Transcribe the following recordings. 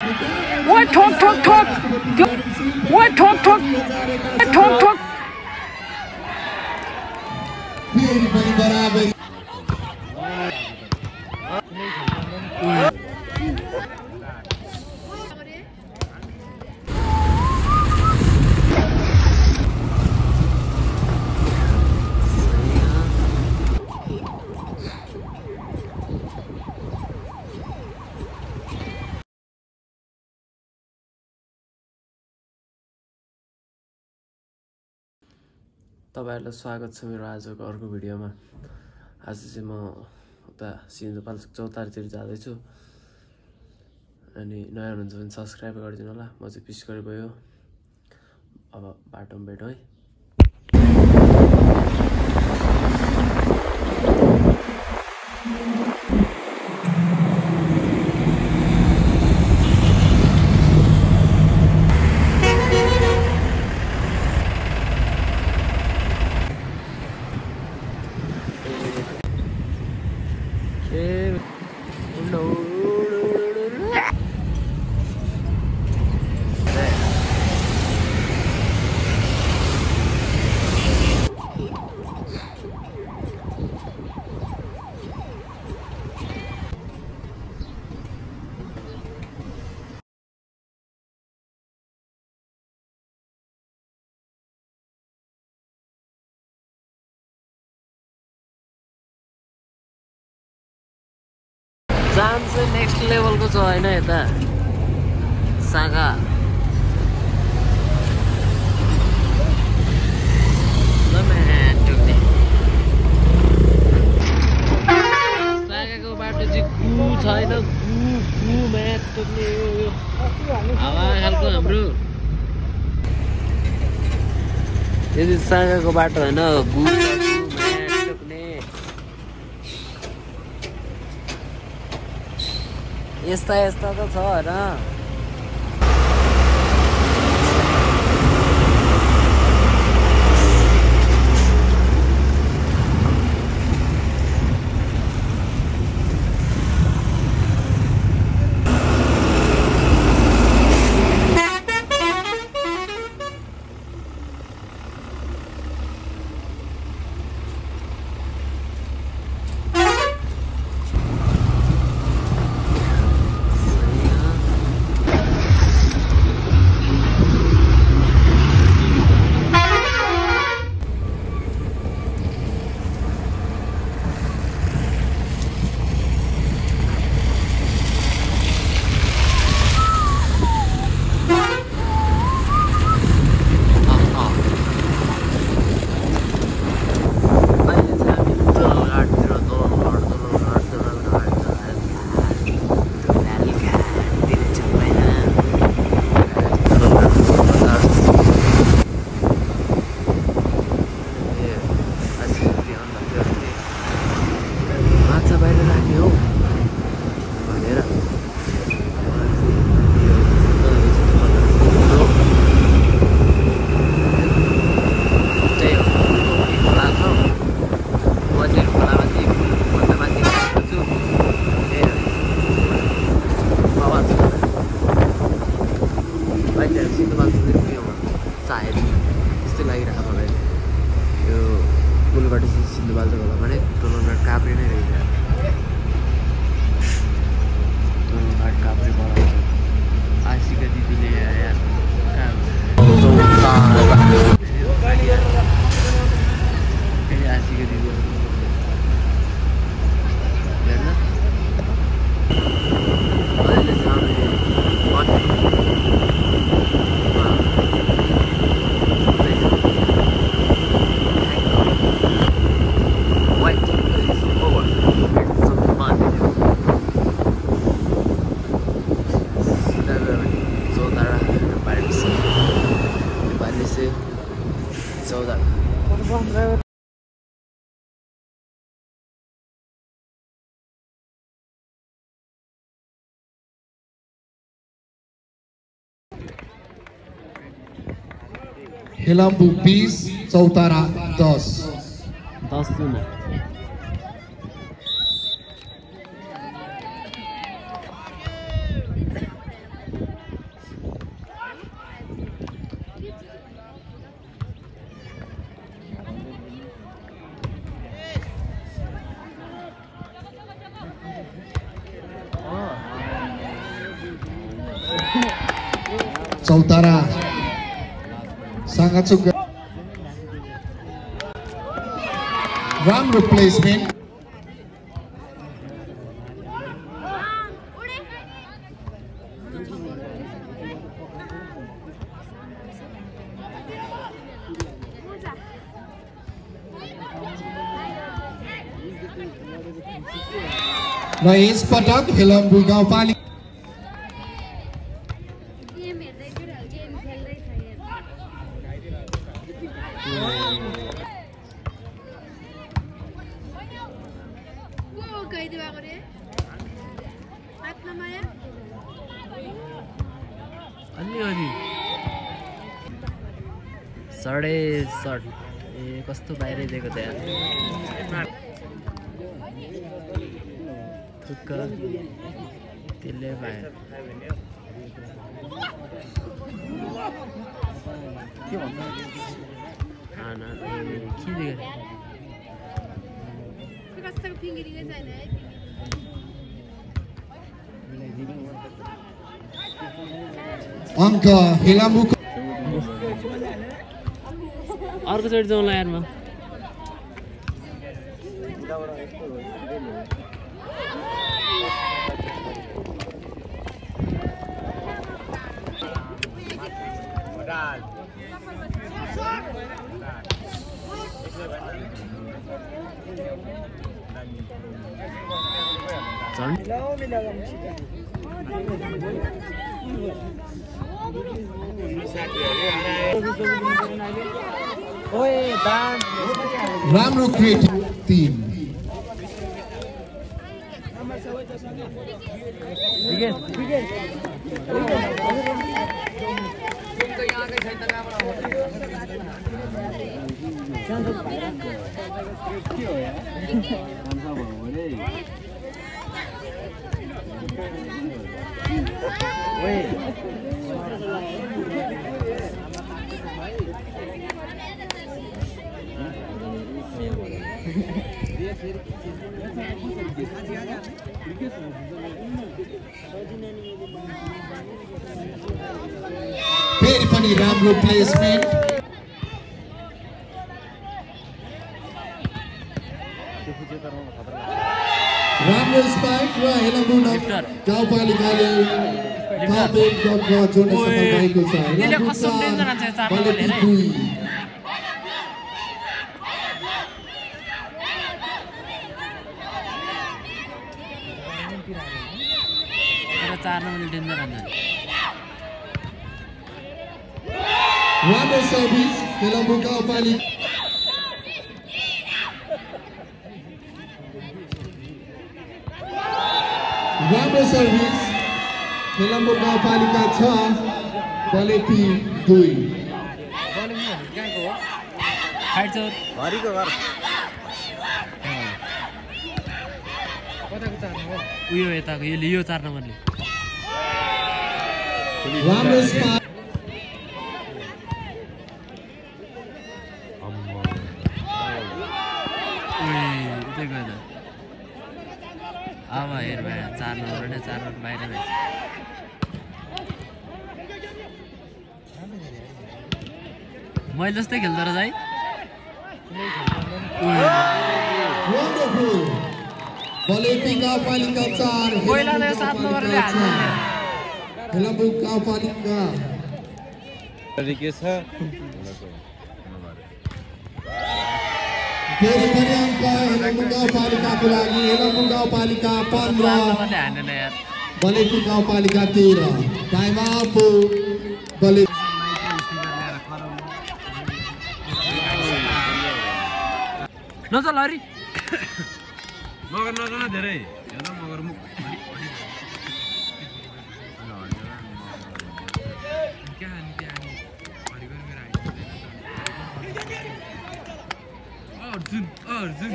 What talk talk talk? What talk talk? What talk talk? तपाईहरुलाई स्वागत छ मेरो आजको अर्को भिडियोमा। आज चाहिँ म उता सिन्धुपाल्चोक चौतारीतिर जाँदैछु अनि नयाँ हुनुहुन्छ भने सब्स्क्राइब गरिदिनु होला। म चाहिँ पिस गरी गयो, अब बाटोमा भेटौँ है। जाम चाहिँ नेक्स्ट लेभलको छ हैन, यता सागा सागाको बाटो चाहिँ गु छैन, गु म्याच टोक्ने हावा खालको हाम्रो। यो चाहिँ सागाको बाटो हैन, गु यस्ता यस्ता त छ हैन। सिन्धुपाल्चोक होला भने टोलनघाट काभ्रे नै रहेछ। टोलनघाट काभ्रे बनाउँछ आशिका दिदीले आशिका दिदी हेलम्बु 20 चौतारा 10 दुना चौतारा sangat राम्रो प्लेसमेन्ट र यस पटक हेलम्बु गाउँपालिका साढे सर्ट ए कस्तो बाहिरै दिएको त्यहाँ थुक्क त्यसले पायो खाना के दिएको अङ्क हेलम्बु अर्कोचोटि जाउँला यार म राम्रो क्रिएटिभ टिम फेरि पनि राम्रो प्लेसमेन्ट राम्रो स्पाइक र हेलम्बु गाउँपालिकाले जोड्न सफल भएको छ राम्रो सर्भिस हेलम्बु गाउँपालिका राम्रो सर्भिस हेलम्बु गाउँपालिका 6 बलेती 2 उयो यताको यो 4 नम्बरले राम्रो स्पाइक अब हेर भाइ 4 नम्बर नै 4 नम्बर बाहिर भएछ मैले जस्तै खेल्दो रहेछ है वन्डरफुल बलेती गाउँपालिका 4 पहिलाले 7 नम्बरले हाल्नु हेलम्बु गाउँपालिका के छ फेरि पनि अङ्क हेलम्बु गाउँपालिकाको लागि हेलम्बु गाउँपालिका 15 बलेती गाउँपालिका 13 टाइम अप बलेती नचल हरि मगर नगर्न धेरै हेर मगर मुख अर्जुन अर्जुन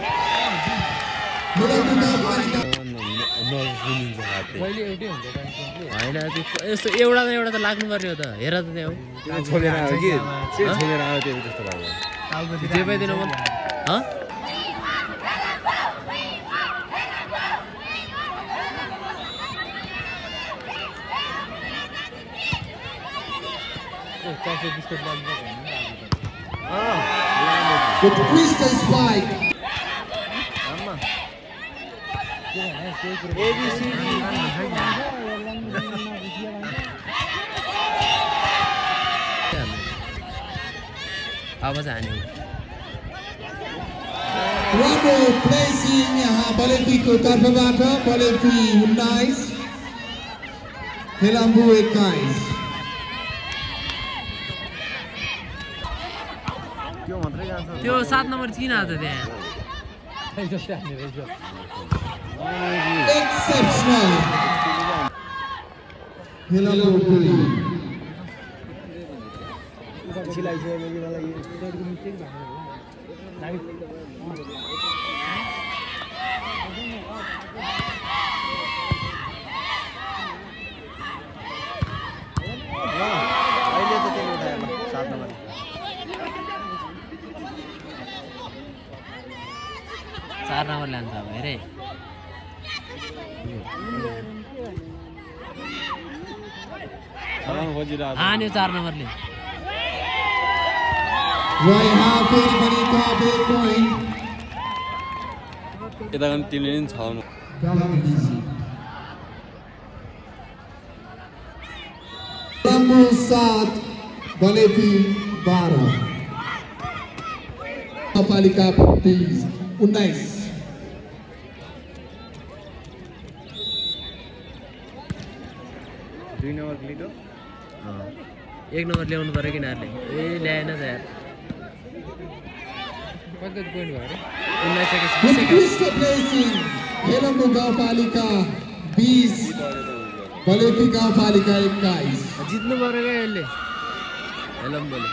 होइन यस्तो एउटा त लाग्नु पर्यो त हेर त त्यहाँ छोडेर आयो कि छोडेर आयो त्यो जस्तो लाग्यो जे पाइदिन म With Krista spike. आवाज आने Ramo placing Balefi को तर्फबाट Balefi 19 Helambu 21 त्यो 7 नम्बर किन आछ त्यहाँ Exceptional Helambu 3 4 नम्बर लान्छ अब हेरे आन्यो 4 नम्बरले Raiha फेरि पनि top 8 point यता पनि तिनले नि 6 Helambu 7 Balefi 12 Palika 19 2 number click हो 1 नम्बर ल्याउनु पर्यो किनारले ए ल्याएन त यार कति पोइन्ट भयो रे 19 Krista placing Helambu गाउँपालिका 20 Balefi गाउँपालिका 21 जित्नु पर्यो के यसले हेलम्बोले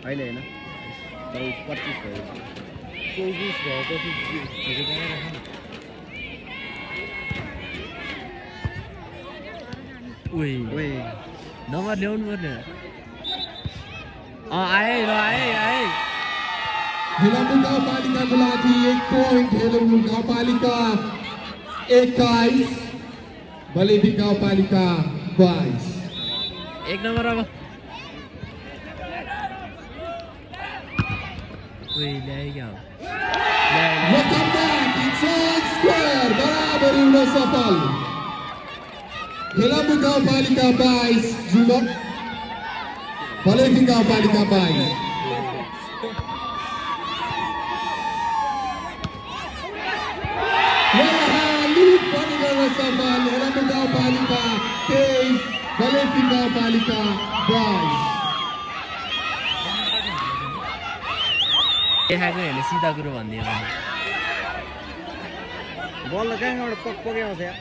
अहिले हैन 25 भयो 24 भएपछि ओइ नम्बर ल्याउनु पर्ने आए ल आए Helambu गाउँपालिकाको लागि 1 point Helambu गाउँपालिका 21 Balefi गाउँपालिका 22 1 नम्बर अब ओइ ल्याइ क्या Welcome back, it's all square, बराबर हुन सफल Helambu गाउँपालिका 22 जुलक Balefi गाउँपालिका 22 Lead पनि गर्न सफल Helambu गाउँपालिका 23 Balefi गाउँपालिका 22 देखाएको हेर्ने सिधा कुरो भनिदियो भने बल कहाँबाट पक्कै आउँछ यार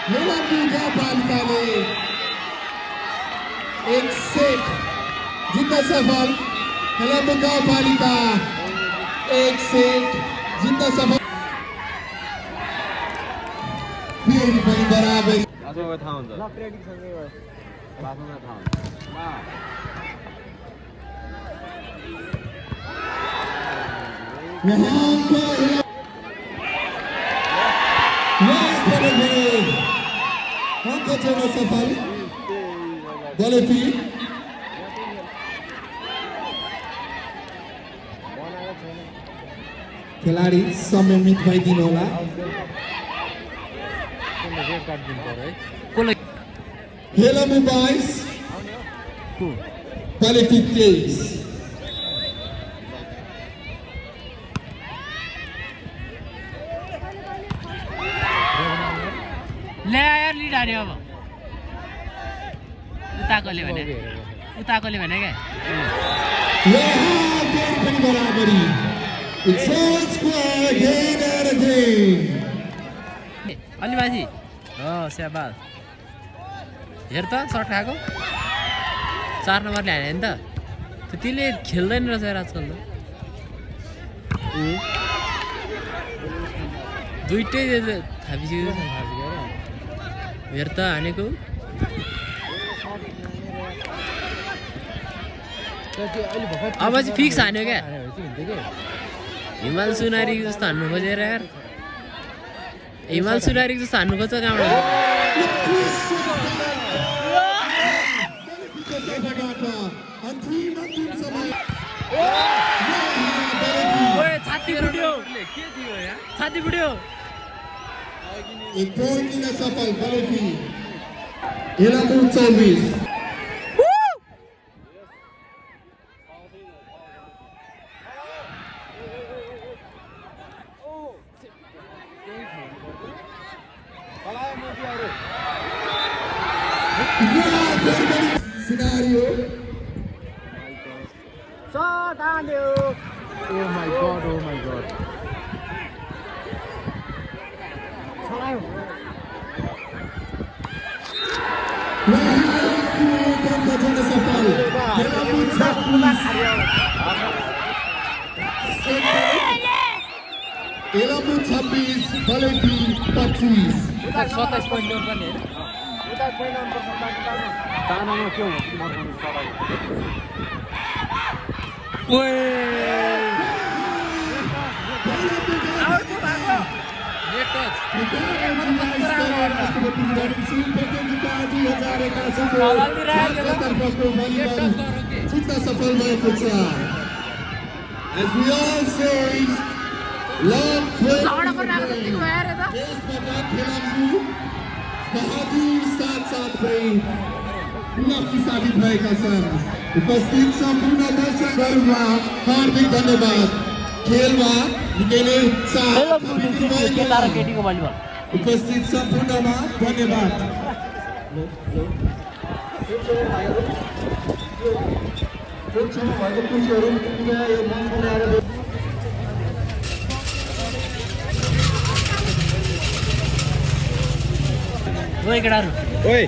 Helambu गाउँपालिकाले एक सेट जित्न सफल Helambu गाउँपालिका एक सेट जित्न सफल फेरि पनि बराबरी आजको थाहा हुन्छ ल प्रेडिक्ट सँगै भयो बाफमा थाहा हुन्छ अंक जोड्न सफल Balefi खेलाडी संयमित भइदिनु होला Helambu 22 Balefi 23 ले यार लिड हान्यो अब उताकोले भने क्या पनि बराबरी It's all square again and again अलि माथि स्याबास हेर त सर्ट खाएको 4 नम्बरले हाने नि त त्यसले खेल्दैन रहेछ आजकल त दुईटै थापिसकेको छ हेर त हानेको अब चाहिँ फिक्स हान्यो क्या हिमाल सुनारी जस्तो हान्नु खोजेर यार हिमाल सुरारी जस्तो हान्नु खोज्छ कहाँबाट छाती बुढ्यो एक पोइन्ट दिन सफल बलेटी इलामुर 24 scenario Oh my god, oh my god. इलामुर 26 बलेटी 25 27 point ल्याउनु पर्ने हैन उता point ल्याउनु पर्छ तानामा के हो मर्नु सडा ओए आउट भएको नेट टच सफल भएको छ as we all say long Bahadur साथसाथै पुनः साबित भएका छन् उपस्थित सम्पूर्ण दर्शकहरूमा हार्दिक धन्यवाद खेलमा निकै नै उपस्थित सम्पूर्णमा धन्यवाद ओए केटाहरु ओए